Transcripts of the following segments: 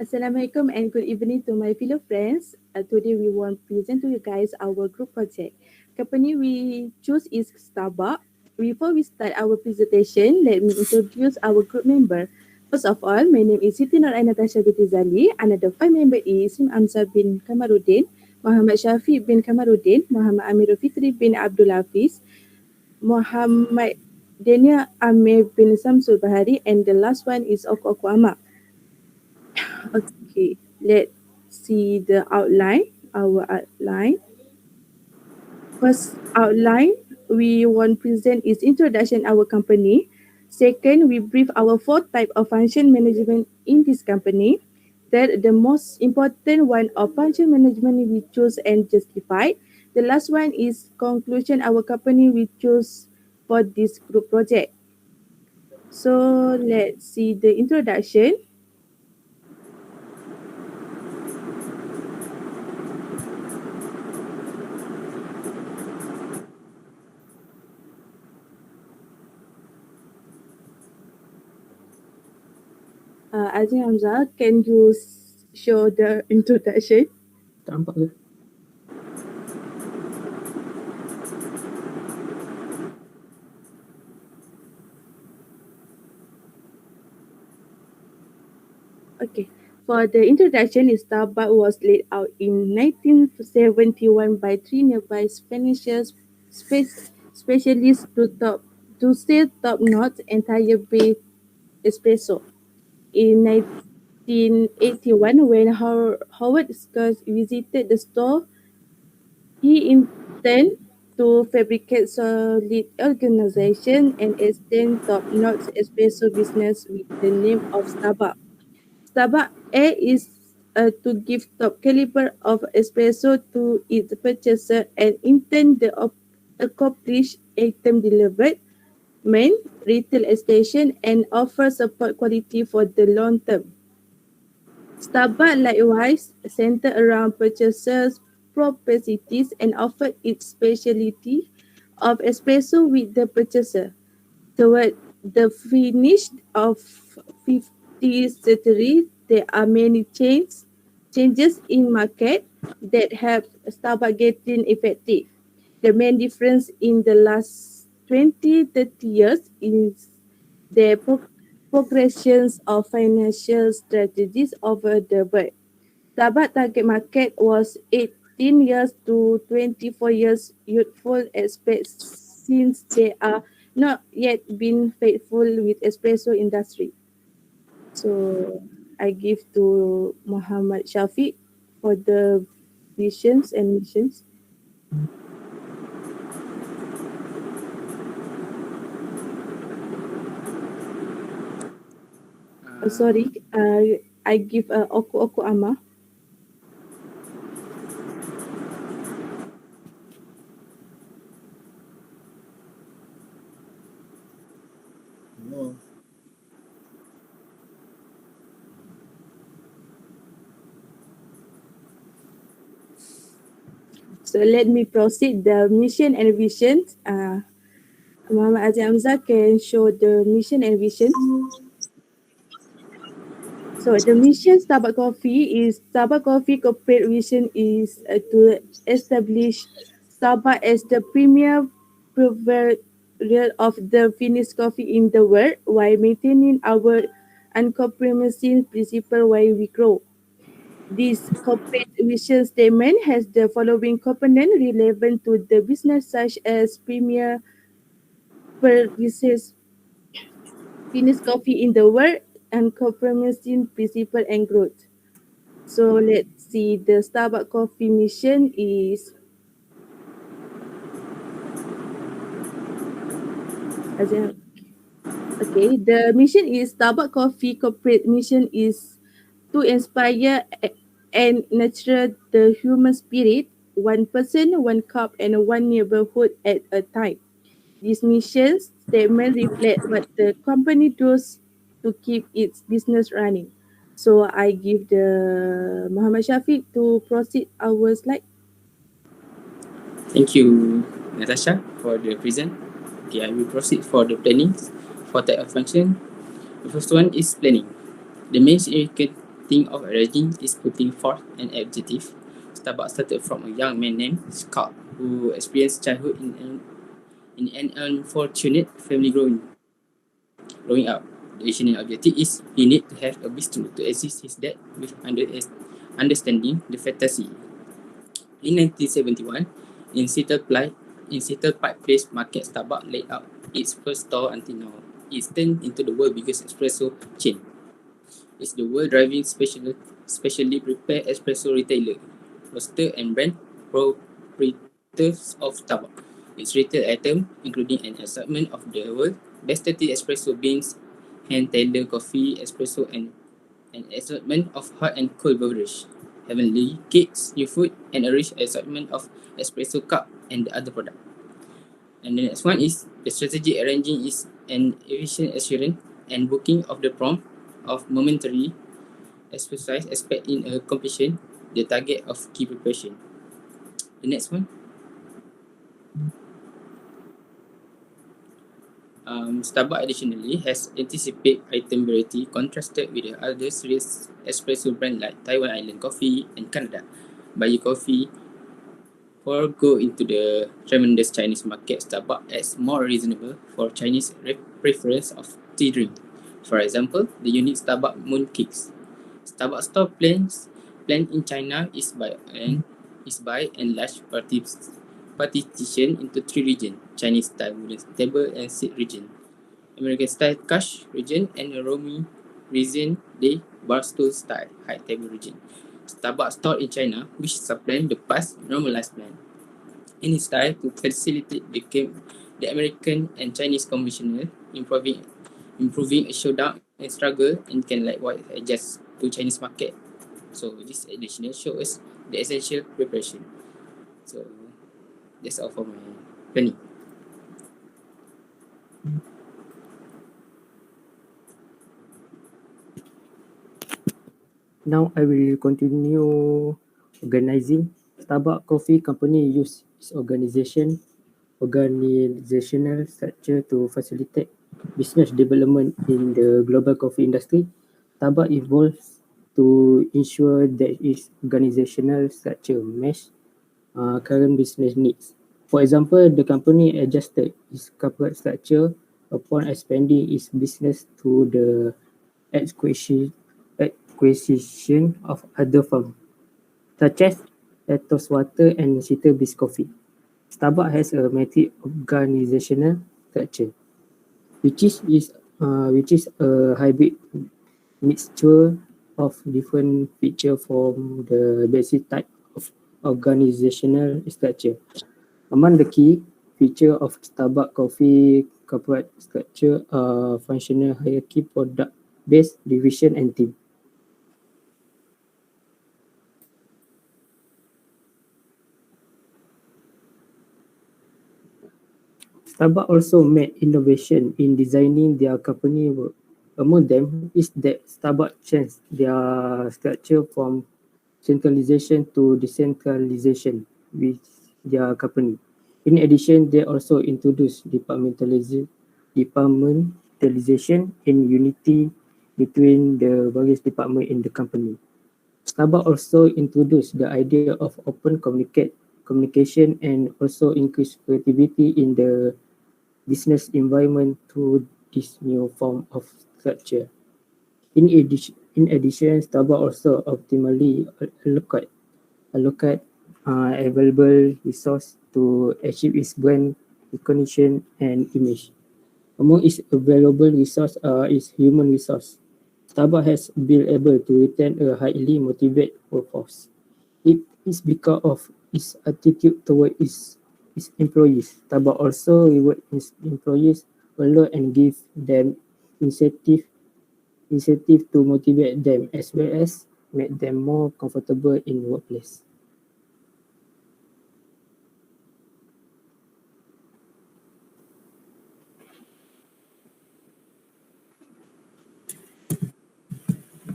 Assalamualaikum and good evening to my fellow friends. Today we want to present to you guys our group project. Company we choose is Starbucks. Before we start our presentation, let me introduce our group member. First of all, my name is SITI Natasha binti Zali. Another five member is AMZAR bin KAMARUDIN, Muhammad Shafiq bin KAMARUDIN, Muhammad AMIRUL FITHRI bin ABDUL HAFIZ, Muhammad DANIAL AMIR bin SHAMSULBAHARI, and the last one is Oku Ahmad. Okay, let's see the outline. Our outline. First outline we want present is introduction our company. Second, we brief our four type of function management in this company. Third, the most important one of function management we choose and justified. The last one is conclusion our company we choose for this group project. So let's see the introduction. Azim Hamza, can you show the introduction? Tak nampak ke? Okay. For the introduction, Starbucks was laid out in 1971 by three nearby Spanish specialists to sell top-notch entire bay espresso. In 1981, when Howard Scott visited the store, he intended to fabricate solid organization and extend top-notch espresso business with the name of Starbucks. Starbucks A is to give top caliber of espresso to its purchaser and intend the accomplish item delivered, main retail station and offer support quality for the long term. Starbucks likewise center around purchasers' propensities and offer its specialty of espresso with the purchaser. Toward the finish of 50th century, there are many changes in market that have Starbucks getting effective. The main difference in the last 20-30 years is the progressions of financial strategies over the world. Starbucks target market was 18 years to 24 years youthful expats since they are not yet been faithful with espresso industry. So I give to Muhammad Shafiq for the visions and missions. Sorry, I give Oku Ama. No. So let me proceed the mission and vision. Muhammad Azim Hamzah can show the mission and vision. So the mission Starbucks Coffee is Starbucks Coffee corporate vision is to establish Starbucks as the premier provider of the finished coffee in the world while maintaining our uncompromising principle while we grow. This corporate vision statement has the following component relevant to the business such as premier produces finished coffee in the world and compromising principle and growth. So let's see the Starbucks coffee mission is okay. The mission is Starbucks coffee corporate mission is to inspire and nurture the human spirit, one person, one cup, and one neighborhood at a time. This mission statement reflects what the company does to keep its business running. So I give the Muhammad Shafiq to proceed our slide. Thank you, Natasha, for the present. Okay, I will proceed for the planning for type of function. The first one is planning. The main significant consisting of arranging is putting forth an adjective. Starbuck started from a young man named Scott who experienced childhood in an unfortunate family growing up. The additional objective is he need to have a bistro to assist his dad with understanding the fantasy. In 1971, in Seattle Pike Place Market, Starbucks laid out its first store until now. It's turned into the world's biggest espresso chain. It's the world driving specially prepared espresso retailer, roaster and brand proprietors of Starbucks. Its retail item, including an assortment of the world best 30 espresso beans, hand tailored coffee, espresso, and an assortment of hot and cold beverage, heavenly cakes, new food, and a rich assortment of espresso cup and the other product. And the next one is the strategic arranging is an efficient assurance and booking of the prompt of momentary exercise aspect in a completion, the target of key preparation. The next one. Starbucks additionally has anticipated item variety contrasted with the other series espresso brand like Taiwan Island Coffee and Canada. Bayi Coffee go into the tremendous Chinese market. Starbucks as more reasonable for Chinese preference of tea drink. For example, the unique Starbucks mooncakes. Starbucks store plans in China is by and large partition into three regions: Chinese style wooden table and seat region, American style cash region, and a Romy region de barstool style high table region. Starbucks store in China, which supplant the past normalized plan. In its style to facilitate the American and Chinese conventional, improving a showdown and struggle and can likewise adjust to Chinese market. So this additional shows the essential preparation. So that's all for my planning. Now I will continue organizing. Starbucks Coffee Company use its organizational structure to facilitate business development in the global coffee industry. Starbucks evolves to ensure that its organizational structure matches current business needs. For example, the company adjusted its corporate structure upon expanding its business through the acquisition of other firms, such as Ethos Water and City Biz Coffee. Starbucks has a multi-organizational structure, which is a hybrid mixture of different features from the basic type of organizational structure. Among the key features of Starbucks Coffee corporate structure are functional hierarchy, product-based division, and team. Starbucks also made innovation in designing their company work. Among them is that Starbucks changed their structure from centralization to decentralization with their company. In addition, they also introduced departmentalization and unity between the various departments in the company. Starbucks also introduced the idea of open communication and also increased creativity in the business environment through this new form of structure. In addition, Starbucks also optimally allocate available resource to achieve its brand recognition and image. Among its available resource is human resource. Starbucks has been able to retain a highly motivated workforce. It is because of its attitude toward its employees. Starbucks also reward its employees a lot and give them incentive to motivate them as well as make them more comfortable in workplace.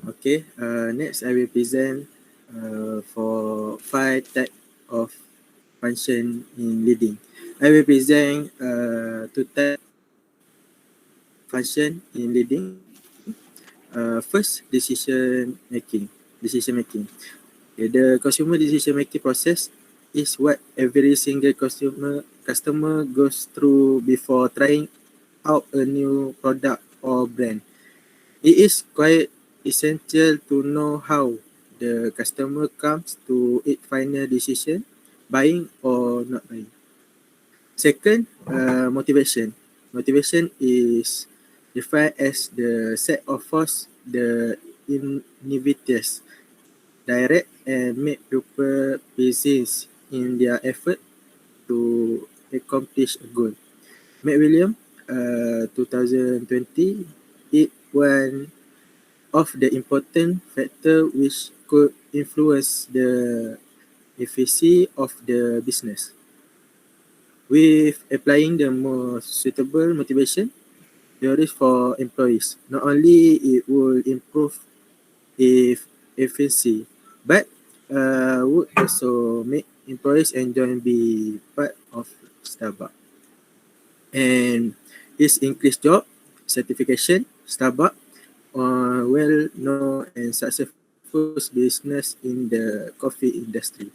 Okay, next I will present for 5 type of function in leading. I will present 2 type function in leading. First, decision making. decision making. Okay, the consumer decision making process is what every single customer goes through before trying out a new product or brand. It is quite essential to know how the customer comes to its final decision, buying or not buying. Second, motivation. Motivation is defined as the set of force the inhibitors direct and make people persist in their effort to accomplish a goal. McWilliam, 2020, it one of the important factor which could influence the efficiency of the business. With applying the most suitable motivation theories for employees, not only it will improve if efficiency, but would also make employees enjoy be part of Starbucks. And this increased job certification, Starbucks, well known and successful business in the coffee industry,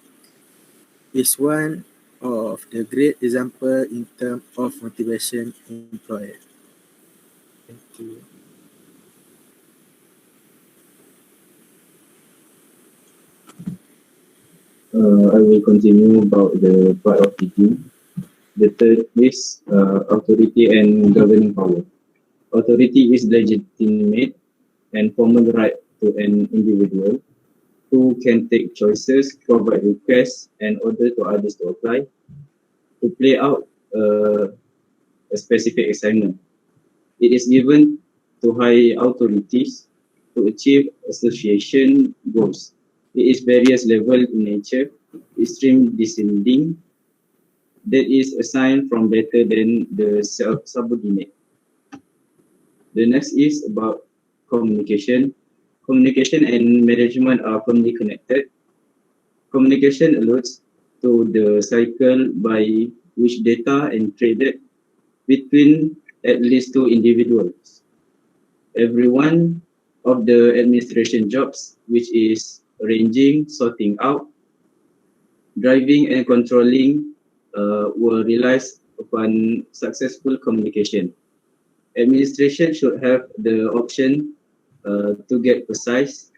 is one of the great example in terms of motivation employer. Thank you. I will continue about the part of teaching. The third is authority and governing power. Authority is legitimate and formal right to an individual who can take choices, provide requests, and order to others to apply, to play out a specific assignment. It is given to high authorities to achieve association goals. It is various level in nature, extreme descending, that is assigned from better than the subordinate. The next is about communication. Communication and management are firmly connected. Communication alludes to the cycle by which data is traded between at least two individuals. Every one of the administration jobs, which is arranging, sorting out, driving and controlling, will rely upon successful communication. Administration should have the option to get precise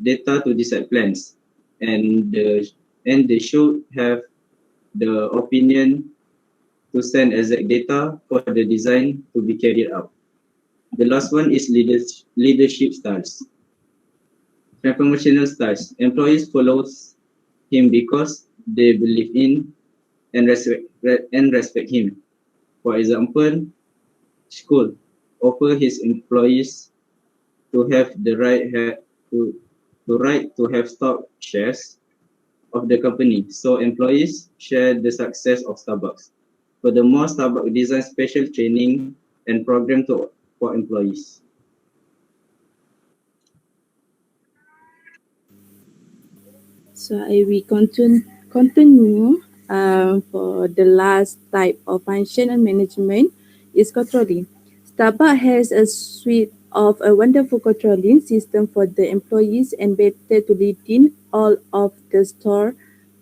data to decide plans, and they should have the opinion to send exact data for the design to be carried out. The last one is leadership styles. Transformational styles. Employees follow him because they believe in and respect him. For example, school offer his employees to have the right to have stock shares of the company, so employees share the success of Starbucks. Furthermore, Starbucks designs special training and program for employees. So I will continue for the last type of function and management is controlling. Starbucks has a suite of a wonderful controlling system for the employees and better to leading all of the store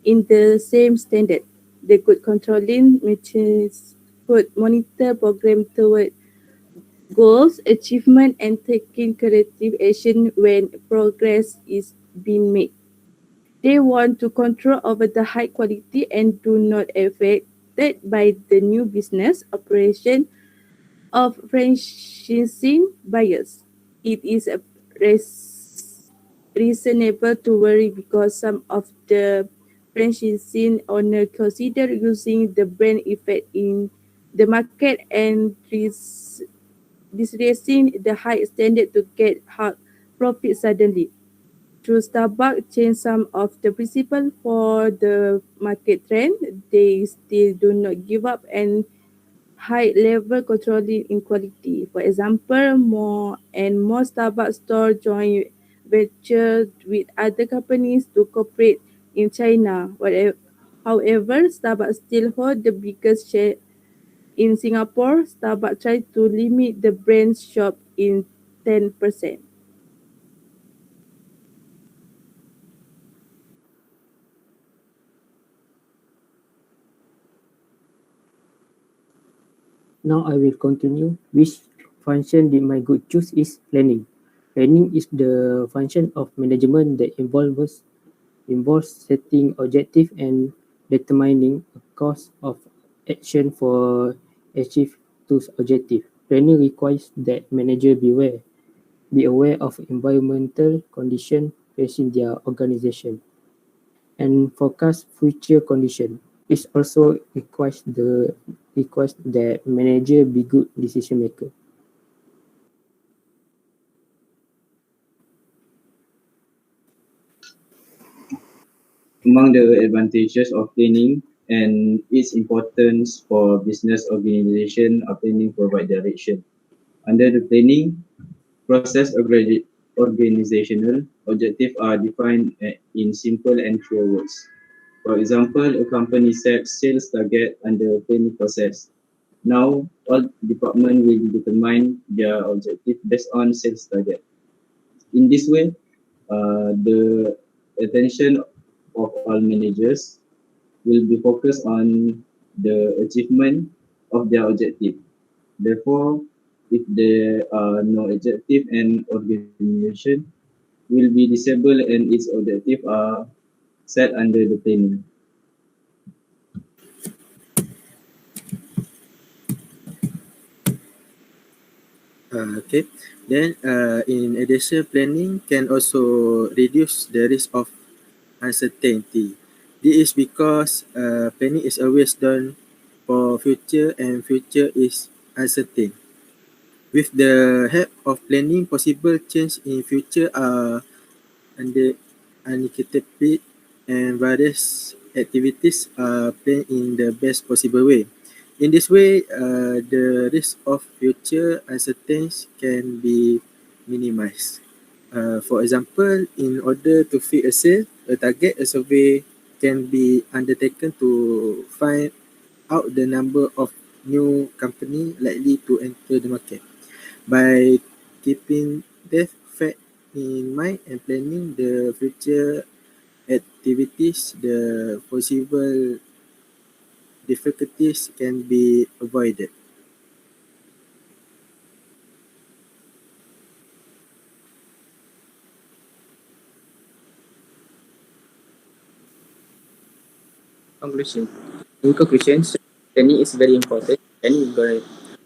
in the same standard. The good controlling means could monitor program toward goals, achievement, and taking corrective action when progress is being made. They want to control over the high quality and do not affected by the new business operation of franchising buyers. It is a reasonable to worry because some of the franchising owners consider using the brand effect in the market and disracing the high standard to get hard profit suddenly. Through Starbucks change some of the principle for the market trend, they still do not give up and high level controlling inequality. For example, more and more Starbucks stores join venture with other companies to cooperate in China. However, Starbucks still hold the biggest share in Singapore. Starbucks try to limit the brand shop in 10%. Now I will continue. Which function did my group choose is planning. Planning is the function of management that involves setting objective and determining a course of action for achieve those objectives. Planning requires that manager be aware of environmental conditions facing their organization and forecast future conditions. It also requires that manager be good decision maker. Among the advantages of planning and its importance for business organization are planning provide direction. Under the planning process, organizational objectives are defined in simple and clear words. For example, a company sets sales target under planning process. Now, all departments will determine their objective based on sales target. In this way, the attention of all managers will be focused on the achievement of their objective. Therefore, if there are no objective and organization will be disabled and its objective are set under the planning. Okay. Then, in addition, planning can also reduce the risk of uncertainty. This is because planning is always done for future and future is uncertain. With the help of planning, possible change in future are under anticipated and various activities are planned in the best possible way. In this way, the risk of future uncertainties can be minimized. For example, in order to fit a sale, a survey can be undertaken to find out the number of new company likely to enter the market. By keeping that fact in mind and planning the future activities, the possible difficulties can be avoided. Conclusion. In conclusion, planning is very important. Any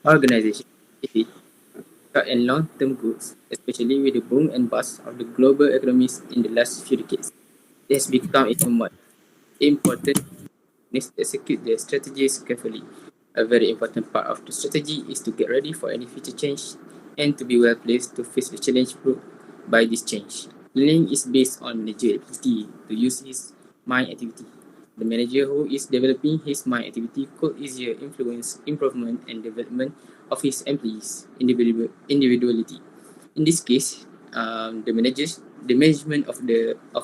organization, if it short and long-term goals, especially with the boom and bust of the global economies in the last few decades. It has become even more important to execute their strategies carefully. A very important part of the strategy is to get ready for any future change and to be well placed to face the challenge brought by this change. Learning is based on manager ability to use his mind activity. The manager who is developing his mind activity could easier influence improvement and development of his employees' individuality. In this case, the management of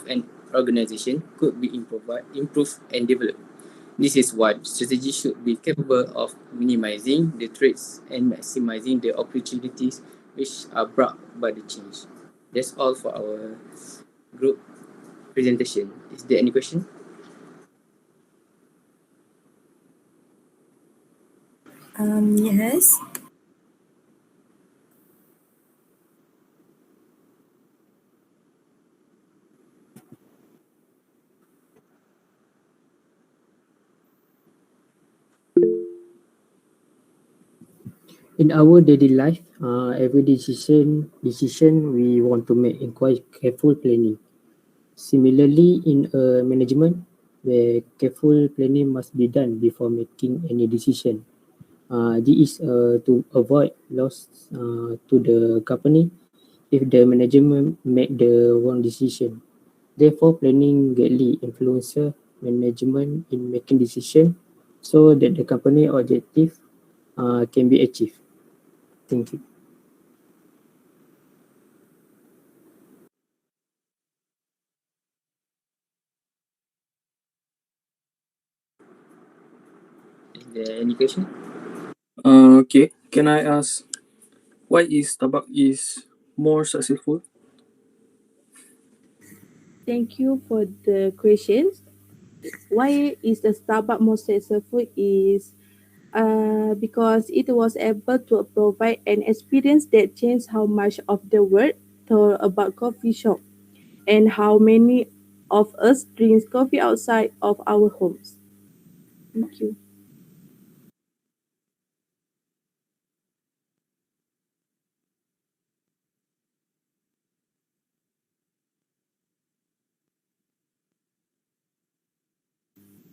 an organization could be improved and developed. This is why strategy should be capable of minimizing the threats and maximizing the opportunities which are brought by the change. That's all for our group presentation. Is there any question? Yes. In our daily life, every decision we want to make requires careful planning. Similarly, in management, where careful planning must be done before making any decision. This is to avoid loss to the company if the management make the wrong decision. Therefore, planning greatly influences management in making decision so that the company objective can be achieved. Thank you. Is there any question? Okay, can I ask why is Tabak is more successful? Thank you for the questions. Why is the Starbucks more successful is because it was able to provide an experience that changed how much of the world thought about coffee shop and how many of us drink coffee outside of our homes. Thank you.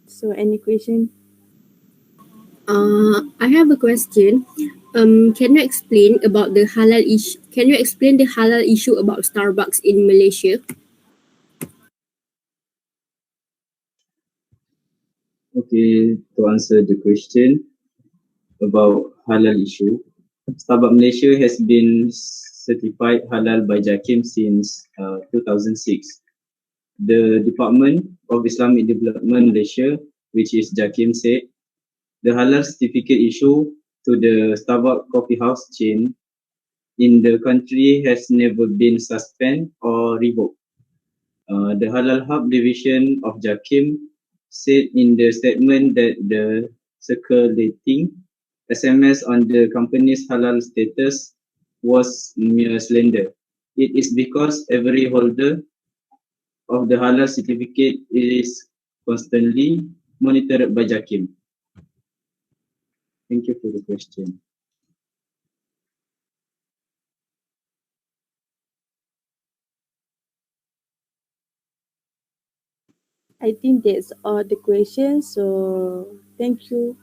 So, any question? I have a question. Can you explain about the halal issue? Can you explain the halal issue about Starbucks in Malaysia? Okay, to answer the question about halal issue, Starbucks Malaysia has been certified halal by JAKIM since 2006. The Department of Islamic Development Malaysia, which is JAKIM, said the halal certificate issue to the Starbucks coffee house chain in the country has never been suspended or revoked. The Halal Hub division of JAKIM said in the statement that the circulating SMS on the company's halal status was mere slander. It is because every holder of the halal certificate is constantly monitored by JAKIM. Thank you for the question. I think that's all the questions. So, thank you.